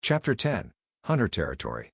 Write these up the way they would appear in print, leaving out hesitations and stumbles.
Chapter 10. Hunter Territory.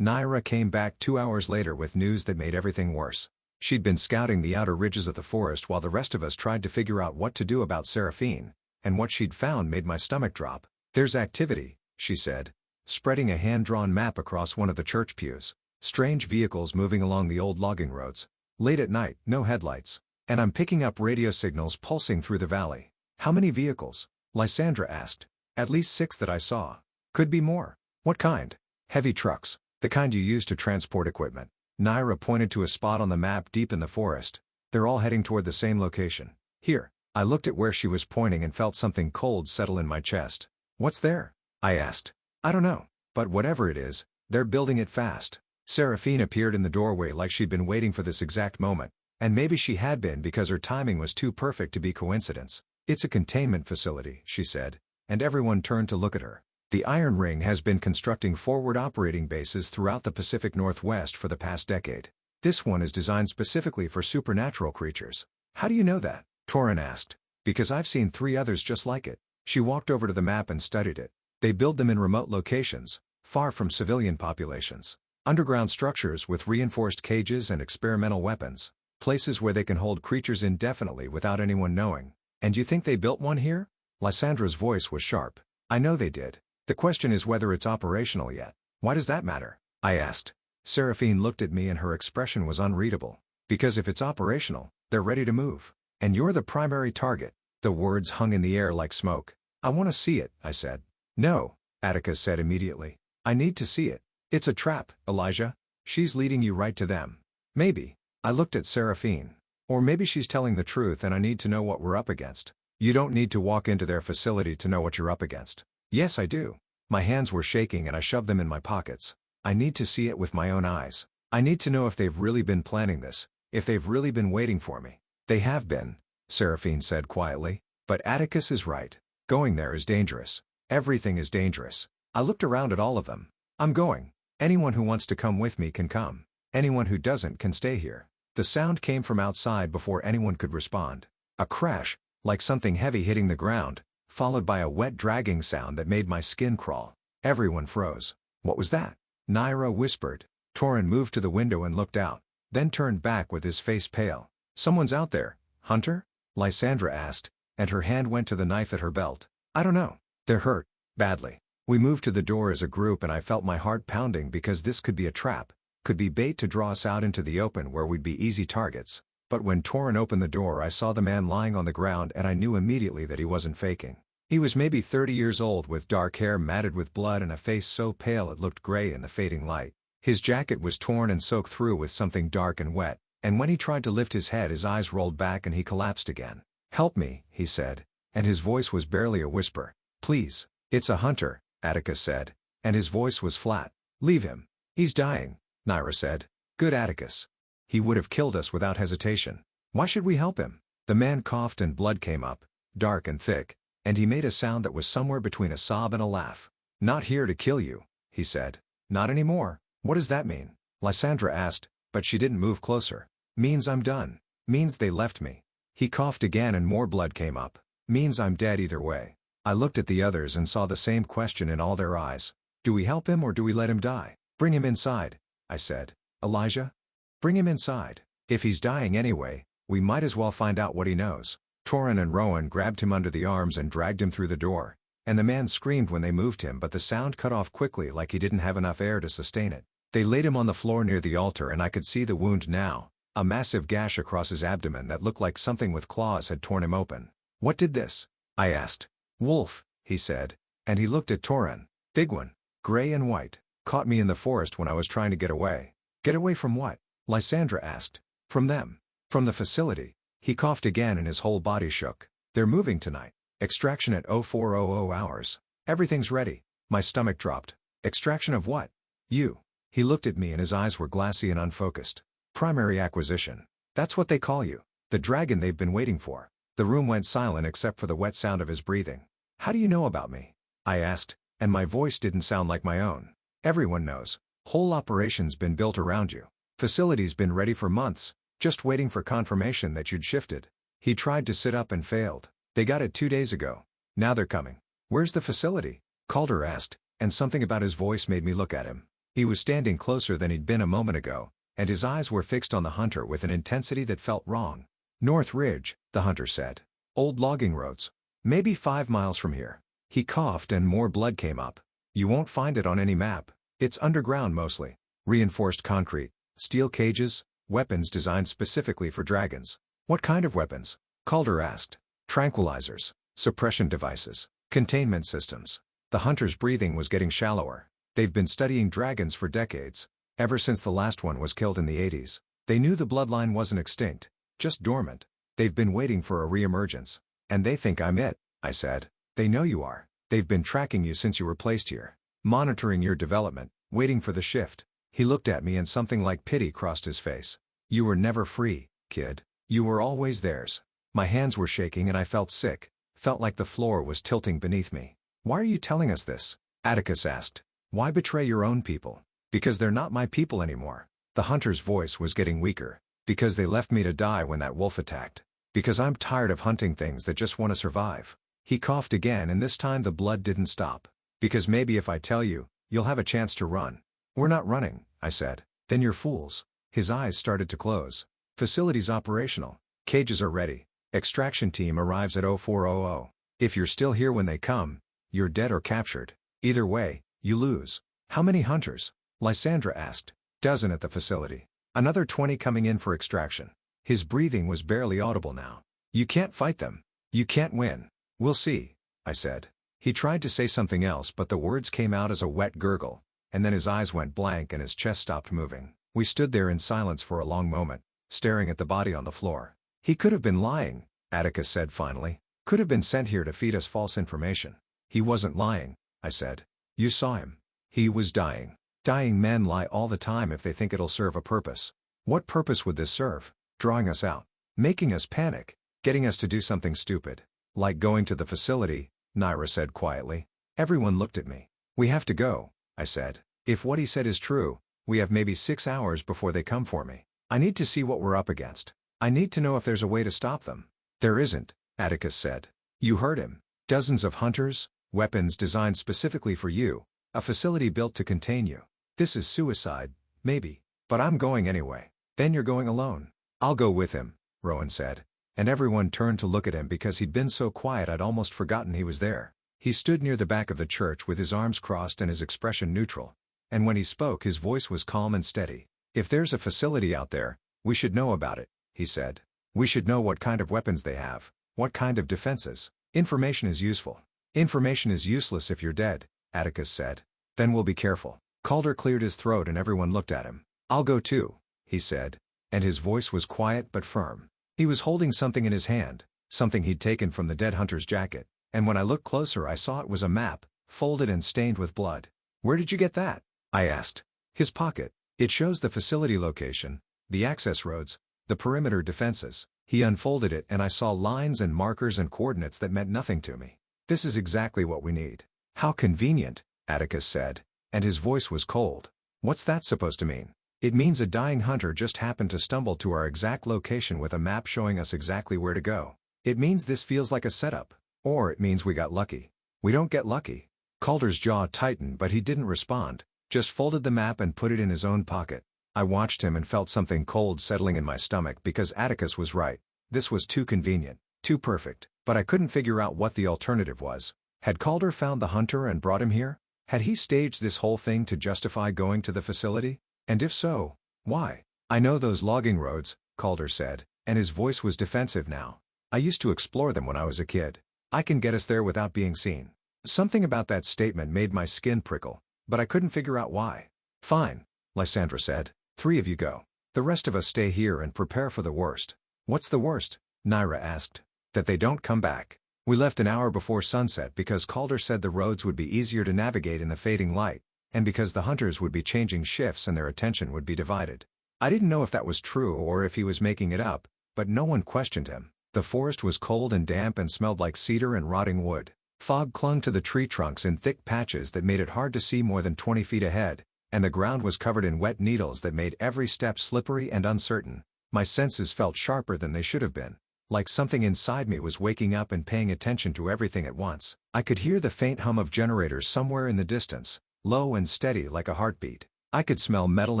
Naira came back 2 hours later with news that made everything worse. She'd been scouting the outer ridges of the forest while the rest of us tried to figure out what to do about Seraphine, and what she'd found made my stomach drop. "There's activity," she said, spreading a hand-drawn map across one of the church pews. "Strange vehicles moving along the old logging roads. Late at night, no headlights. And I'm picking up radio signals pulsing through the valley." "How many vehicles?" Lysandra asked. "At least 6 that I saw. Could be more." "What kind?" "Heavy trucks. The kind you use to transport equipment." Naira pointed to a spot on the map deep in the forest. "They're all heading toward the same location. Here." I looked at where she was pointing and felt something cold settle in my chest. "What's there?" I asked. "I don't know. But whatever it is, they're building it fast." Seraphine appeared in the doorway like she'd been waiting for this exact moment. And maybe she had been because her timing was too perfect to be coincidence. "It's a containment facility," she said, and everyone turned to look at her. "The Iron Ring has been constructing forward operating bases throughout the Pacific Northwest for the past decade. This one is designed specifically for supernatural creatures." "How do you know that?" Torin asked. "Because I've seen 3 others just like it." She walked over to the map and studied it. "They build them in remote locations, far from civilian populations. Underground structures with reinforced cages and experimental weapons. Places where they can hold creatures indefinitely without anyone knowing." "And you think they built one here?" Lysandra's voice was sharp. "I know they did. The question is whether it's operational yet." "Why does that matter?" I asked. Seraphine looked at me and her expression was unreadable. "Because if it's operational, they're ready to move. And you're the primary target." The words hung in the air like smoke. "I want to see it," I said. "No," Atticus said immediately. "I need to see it. It's a trap, Elijah. She's leading you right to them." "Maybe." I looked at Seraphine. "Or maybe she's telling the truth and I need to know what we're up against." "You don't need to walk into their facility to know what you're up against." "Yes, I do." My hands were shaking and I shoved them in my pockets. "I need to see it with my own eyes. I need to know if they've really been planning this, if they've really been waiting for me." "They have been," Seraphine said quietly. "But Atticus is right. Going there is dangerous. Everything is dangerous." I looked around at all of them. "I'm going. Anyone who wants to come with me can come. Anyone who doesn't can stay here." The sound came from outside before anyone could respond. A crash, like something heavy hitting the ground, followed by a wet dragging sound that made my skin crawl. Everyone froze. "What was that?" Naira whispered. Torin moved to the window and looked out, then turned back with his face pale. "Someone's out there, Hunter?" Lysandra asked, and her hand went to the knife at her belt. "I don't know. They're hurt. Badly." We moved to the door as a group and I felt my heart pounding because this could be a trap, could be bait to draw us out into the open where we'd be easy targets. But when Torin opened the door I saw the man lying on the ground and I knew immediately that he wasn't faking. He was maybe 30 years old with dark hair matted with blood and a face so pale it looked gray in the fading light. His jacket was torn and soaked through with something dark and wet, and when he tried to lift his head his eyes rolled back and he collapsed again. "Help me," he said, and his voice was barely a whisper. "Please." "It's a hunter," Atticus said, and his voice was flat. "Leave him. He's dying," Naira said. "Good Atticus. He would have killed us without hesitation. Why should we help him?" The man coughed and blood came up, dark and thick, and he made a sound that was somewhere between a sob and a laugh. "Not here to kill you," he said. "Not anymore." "What does that mean?" Lysandra asked, but she didn't move closer. "Means I'm done. Means they left me." He coughed again and more blood came up. "Means I'm dead either way." I looked at the others and saw the same question in all their eyes. "Do we help him or do we let him die?" "Bring him inside," I said. "Elijah? Bring him inside. If he's dying anyway, we might as well find out what he knows." Torin and Rowan grabbed him under the arms and dragged him through the door, and the man screamed when they moved him but the sound cut off quickly like he didn't have enough air to sustain it. They laid him on the floor near the altar and I could see the wound now, a massive gash across his abdomen that looked like something with claws had torn him open. "What did this?" I asked. "Wolf," he said, and he looked at Torin. "Big one. Gray and white. Caught me in the forest when I was trying to get away." "Get away from what?" Lysandra asked. "From them. From the facility." He coughed again and his whole body shook. "They're moving tonight. Extraction at 0400 hours. Everything's ready." My stomach dropped. "Extraction of what?" "You." He looked at me and his eyes were glassy and unfocused. "Primary acquisition. That's what they call you. The dragon they've been waiting for." The room went silent except for the wet sound of his breathing. "How do you know about me?" I asked, and my voice didn't sound like my own. "Everyone knows. Whole operation's been built around you. Facility's been ready for months, just waiting for confirmation that you'd shifted." He tried to sit up and failed. "They got it 2 days ago. Now they're coming." "Where's the facility?" Calder asked, and something about his voice made me look at him. He was standing closer than he'd been a moment ago, and his eyes were fixed on the hunter with an intensity that felt wrong. "North Ridge," the hunter said. "Old logging roads. Maybe 5 miles from here." He coughed and more blood came up. "You won't find it on any map. It's underground mostly. Reinforced concrete, steel cages, weapons designed specifically for dragons." "What kind of weapons?" Calder asked. "Tranquilizers, suppression devices, containment systems." The hunter's breathing was getting shallower. "They've been studying dragons for decades, ever since the last one was killed in the 80s. They knew the bloodline wasn't extinct, just dormant. They've been waiting for a re-emergence. And they think I'm it," I said. "They know you are. They've been tracking you since you were placed here, monitoring your development, waiting for the shift." He looked at me and something like pity crossed his face. "You were never free, kid. You were always theirs." My hands were shaking and I felt sick, felt like the floor was tilting beneath me. "Why are you telling us this?" Atticus asked. "Why betray your own people?" "Because they're not my people anymore." The hunter's voice was getting weaker. "Because they left me to die when that wolf attacked. Because I'm tired of hunting things that just want to survive." He coughed again and this time the blood didn't stop. "Because maybe if I tell you, you'll have a chance to run." "We're not running," I said. "Then you're fools." His eyes started to close. "Facility's operational. Cages are ready. Extraction team arrives at 0400. If you're still here when they come, you're dead or captured. Either way, you lose." "How many hunters?" Lysandra asked. "Dozen at the facility. Another 20 coming in for extraction." His breathing was barely audible now. "You can't fight them. You can't win." "We'll see," I said. He tried to say something else but the words came out as a wet gurgle, and then his eyes went blank and his chest stopped moving. We stood there in silence for a long moment, staring at the body on the floor. "He could have been lying," Atticus said finally. "Could have been sent here to feed us false information." "He wasn't lying," I said. "You saw him. He was dying." "Dying men lie all the time if they think it'll serve a purpose." "What purpose would this serve?" "Drawing us out. Making us panic. Getting us to do something stupid. Like going to the facility," Naira said quietly. Everyone looked at me. "We have to go," I said. "If what he said is true, we have maybe 6 hours before they come for me. I need to see what we're up against. I need to know if there's a way to stop them." "There isn't," Atticus said. "You heard him. Dozens of hunters, weapons designed specifically for you, a facility built to contain you. This is suicide, maybe, but I'm going anyway." "Then you're going alone." "I'll go with him," Rowan said. And everyone turned to look at him because he'd been so quiet I'd almost forgotten he was there. He stood near the back of the church with his arms crossed and his expression neutral. And when he spoke his voice was calm and steady. "If there's a facility out there, we should know about it," he said. "We should know what kind of weapons they have, what kind of defenses. Information is useful." "Information is useless if you're dead," Atticus said. "Then we'll be careful." Calder cleared his throat and everyone looked at him. "I'll go too," he said. And his voice was quiet but firm. He was holding something in his hand, something he'd taken from the dead hunter's jacket, and when I looked closer I saw it was a map, folded and stained with blood. "Where did you get that?" I asked. "His pocket. It shows the facility location, the access roads, the perimeter defenses." He unfolded it and I saw lines and markers and coordinates that meant nothing to me. "This is exactly what we need." "How convenient," Atticus said, and his voice was cold. "What's that supposed to mean?" "It means a dying hunter just happened to stumble to our exact location with a map showing us exactly where to go. It means this feels like a setup. Or it means we got lucky." "We don't get lucky." Calder's jaw tightened but he didn't respond, just folded the map and put it in his own pocket. I watched him and felt something cold settling in my stomach because Atticus was right. This was too convenient, too perfect, but I couldn't figure out what the alternative was. Had Calder found the hunter and brought him here? Had he staged this whole thing to justify going to the facility? And if so, why? "I know those logging roads," Calder said, and his voice was defensive now. "I used to explore them when I was a kid. I can get us there without being seen." Something about that statement made my skin prickle, but I couldn't figure out why. "Fine," Lysandra said. 3 of you go. The rest of us stay here and prepare for the worst." "What's the worst?" Naira asked. "That they don't come back." We left an hour before sunset because Calder said the roads would be easier to navigate in the fading light, and because the hunters would be changing shifts and their attention would be divided. I didn't know if that was true or if he was making it up, but no one questioned him. The forest was cold and damp and smelled like cedar and rotting wood. Fog clung to the tree trunks in thick patches that made it hard to see more than 20 feet ahead, and the ground was covered in wet needles that made every step slippery and uncertain. My senses felt sharper than they should have been. Like something inside me was waking up and paying attention to everything at once. I could hear the faint hum of generators somewhere in the distance, low and steady like a heartbeat. I could smell metal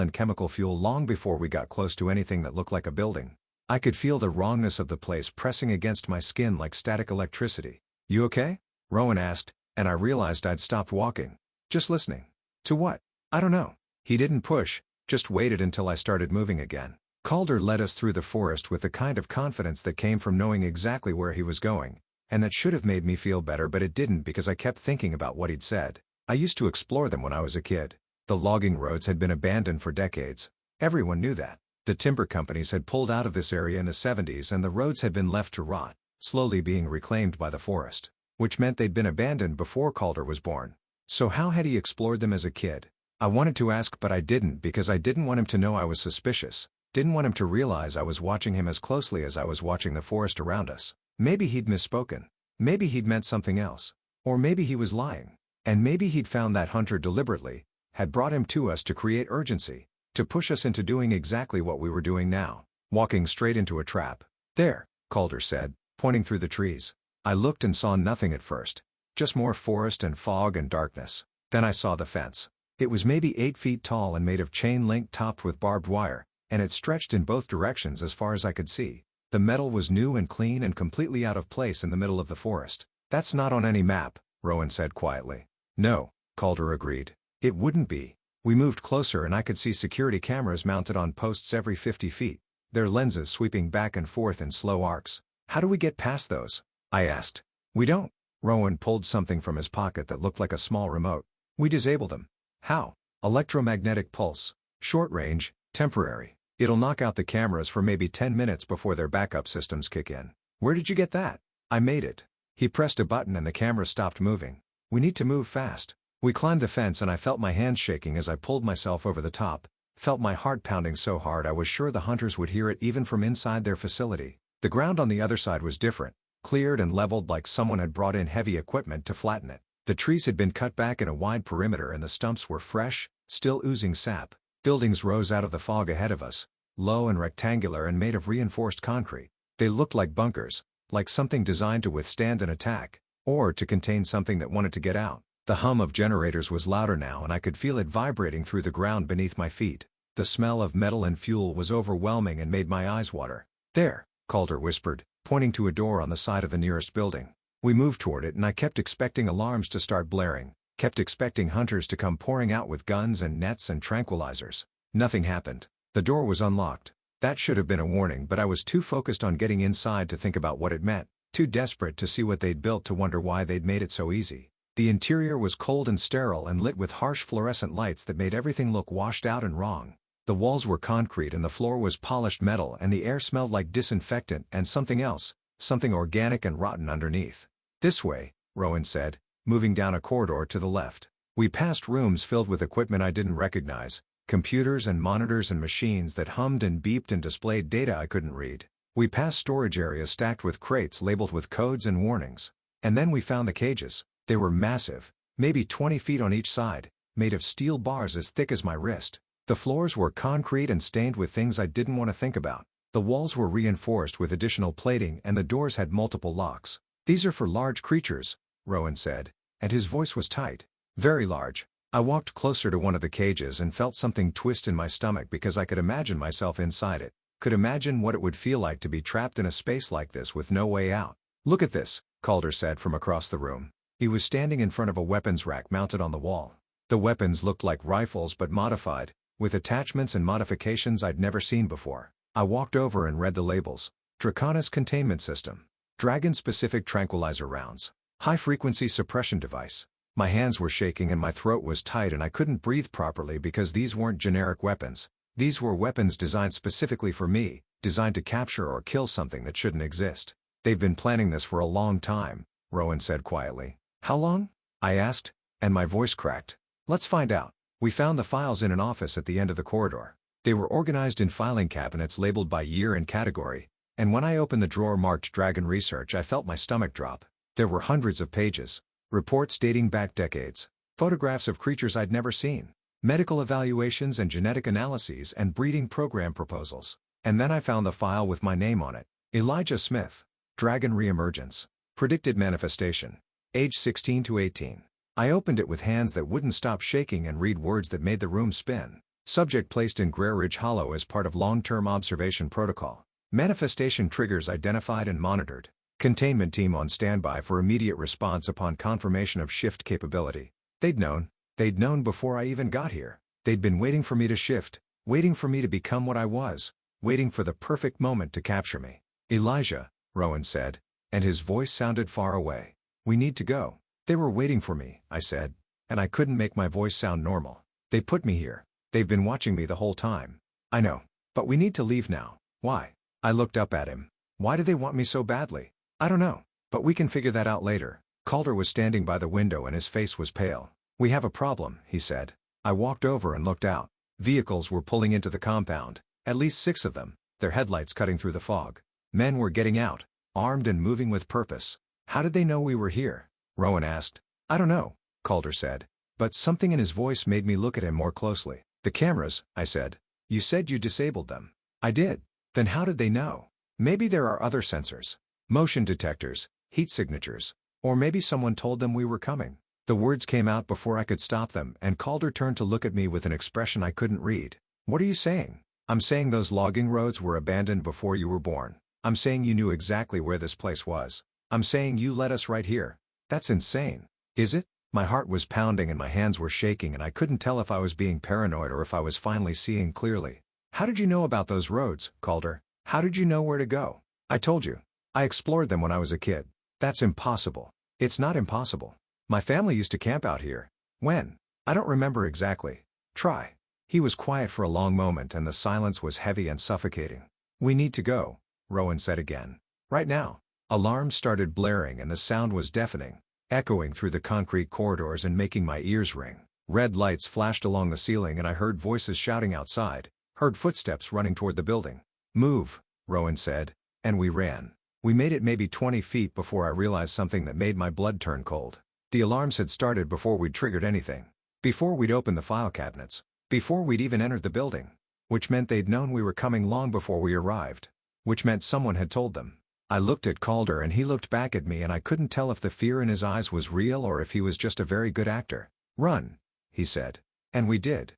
and chemical fuel long before we got close to anything that looked like a building. I could feel the wrongness of the place pressing against my skin like static electricity. "You okay?" Rowan asked, and I realized I'd stopped walking. "Just listening." "To what?" "I don't know." He didn't push, just waited until I started moving again. Calder led us through the forest with the kind of confidence that came from knowing exactly where he was going, and that should have made me feel better, but it didn't because I kept thinking about what he'd said. I used to explore them when I was a kid. The logging roads had been abandoned for decades. Everyone knew that. The timber companies had pulled out of this area in the 70s and the roads had been left to rot, slowly being reclaimed by the forest. Which meant they'd been abandoned before Calder was born. So how had he explored them as a kid? I wanted to ask, but I didn't because I didn't want him to know I was suspicious. Didn't want him to realize I was watching him as closely as I was watching the forest around us. Maybe he'd misspoken. Maybe he'd meant something else. Or maybe he was lying. And maybe he'd found that hunter deliberately, had brought him to us to create urgency, to push us into doing exactly what we were doing now, walking straight into a trap. "There," Calder said, pointing through the trees. I looked and saw nothing at first. Just more forest and fog and darkness. Then I saw the fence. It was maybe 8 feet tall and made of chain link topped with barbed wire, and it stretched in both directions as far as I could see. The metal was new and clean and completely out of place in the middle of the forest. "That's not on any map," Rowan said quietly. "No," Calder agreed. "It wouldn't be." We moved closer and I could see security cameras mounted on posts every 50 feet, their lenses sweeping back and forth in slow arcs. "How do we get past those?" I asked. "We don't." Rowan pulled something from his pocket that looked like a small remote. "We disable them." "How?" "Electromagnetic pulse. Short range, temporary. It'll knock out the cameras for maybe 10 minutes before their backup systems kick in." "Where did you get that?" "I made it." He pressed a button and the camera stopped moving. "We need to move fast." We climbed the fence and I felt my hands shaking as I pulled myself over the top, felt my heart pounding so hard I was sure the hunters would hear it even from inside their facility. The ground on the other side was different, cleared and leveled like someone had brought in heavy equipment to flatten it. The trees had been cut back in a wide perimeter and the stumps were fresh, still oozing sap. Buildings rose out of the fog ahead of us, low and rectangular and made of reinforced concrete. They looked like bunkers, like something designed to withstand an attack, or to contain something that wanted to get out. The hum of generators was louder now and I could feel it vibrating through the ground beneath my feet. The smell of metal and fuel was overwhelming and made my eyes water. "There," Calder whispered, pointing to a door on the side of the nearest building. We moved toward it and I kept expecting alarms to start blaring, kept expecting hunters to come pouring out with guns and nets and tranquilizers. Nothing happened. The door was unlocked. That should have been a warning, but I was too focused on getting inside to think about what it meant, too desperate to see what they'd built to wonder why they'd made it so easy. The interior was cold and sterile and lit with harsh fluorescent lights that made everything look washed out and wrong. The walls were concrete and the floor was polished metal and the air smelled like disinfectant and something else, something organic and rotten underneath. "This way," Rowan said, moving down a corridor to the left. We passed rooms filled with equipment I didn't recognize, computers and monitors and machines that hummed and beeped and displayed data I couldn't read. We passed storage areas stacked with crates labeled with codes and warnings. And then we found the cages. They were massive, maybe 20 feet on each side, made of steel bars as thick as my wrist. The floors were concrete and stained with things I didn't want to think about. The walls were reinforced with additional plating and the doors had multiple locks. "These are for large creatures," Rowan said, and his voice was tight. "Very large." I walked closer to one of the cages and felt something twist in my stomach because I could imagine myself inside it, could imagine what it would feel like to be trapped in a space like this with no way out. "Look at this," Calder said from across the room. He was standing in front of a weapons rack mounted on the wall. The weapons looked like rifles but modified, with attachments and modifications I'd never seen before. I walked over and read the labels. Draconis Containment System. Dragon-specific tranquilizer rounds. High-frequency suppression device. My hands were shaking and my throat was tight and I couldn't breathe properly because these weren't generic weapons. These were weapons designed specifically for me, designed to capture or kill something that shouldn't exist. "They've been planning this for a long time," Rowan said quietly. "How long?" I asked, and my voice cracked. "Let's find out." We found the files in an office at the end of the corridor. They were organized in filing cabinets labeled by year and category, and when I opened the drawer marked Dragon Research I felt my stomach drop. There were hundreds of pages, reports dating back decades, photographs of creatures I'd never seen, medical evaluations and genetic analyses and breeding program proposals. And then I found the file with my name on it. Elijah Smith. Dragon Reemergence. Predicted Manifestation. Age 16 to 18. I opened it with hands that wouldn't stop shaking and read words that made the room spin. Subject placed in Greer Ridge Hollow as part of long-term observation protocol. Manifestation triggers identified and monitored. Containment team on standby for immediate response upon confirmation of shift capability. They'd known before I even got here. They'd been waiting for me to shift, waiting for me to become what I was, waiting for the perfect moment to capture me. Elijah, Rowan said, and his voice sounded far away. We need to go. They were waiting for me, I said, and I couldn't make my voice sound normal. They put me here. They've been watching me the whole time. I know, but we need to leave now. Why? I looked up at him. Why do they want me so badly? I don't know, but we can figure that out later. Calder was standing by the window and his face was pale. We have a problem, he said. I walked over and looked out. Vehicles were pulling into the compound, at least 6 of them, their headlights cutting through the fog. Men were getting out, armed and moving with purpose. How did they know we were here? Rowan asked. I don't know, Calder said. But something in his voice made me look at him more closely. The cameras, I said. You said you disabled them. I did. Then how did they know? Maybe there are other sensors. Motion detectors, heat signatures. Or maybe someone told them we were coming. The words came out before I could stop them, and Calder turned to look at me with an expression I couldn't read. What are you saying? I'm saying those logging roads were abandoned before you were born. I'm saying you knew exactly where this place was. I'm saying you led us right here. That's insane. Is it? My heart was pounding and my hands were shaking and I couldn't tell if I was being paranoid or if I was finally seeing clearly. How did you know about those roads, Calder? How did you know where to go? I told you. I explored them when I was a kid. That's impossible. It's not impossible. My family used to camp out here. When? I don't remember exactly. Try. He was quiet for a long moment and the silence was heavy and suffocating. We need to go, Rowan said again. Right now. Alarms started blaring and the sound was deafening, echoing through the concrete corridors and making my ears ring. Red lights flashed along the ceiling and I heard voices shouting outside, heard footsteps running toward the building. Move, Rowan said, and we ran. We made it maybe 20 feet before I realized something that made my blood turn cold. The alarms had started before we'd triggered anything. Before we'd opened the file cabinets. Before we'd even entered the building. Which meant they'd known we were coming long before we arrived. Which meant someone had told them. I looked at Calder and he looked back at me and I couldn't tell if the fear in his eyes was real or if he was just a very good actor. Run, he said. And we did.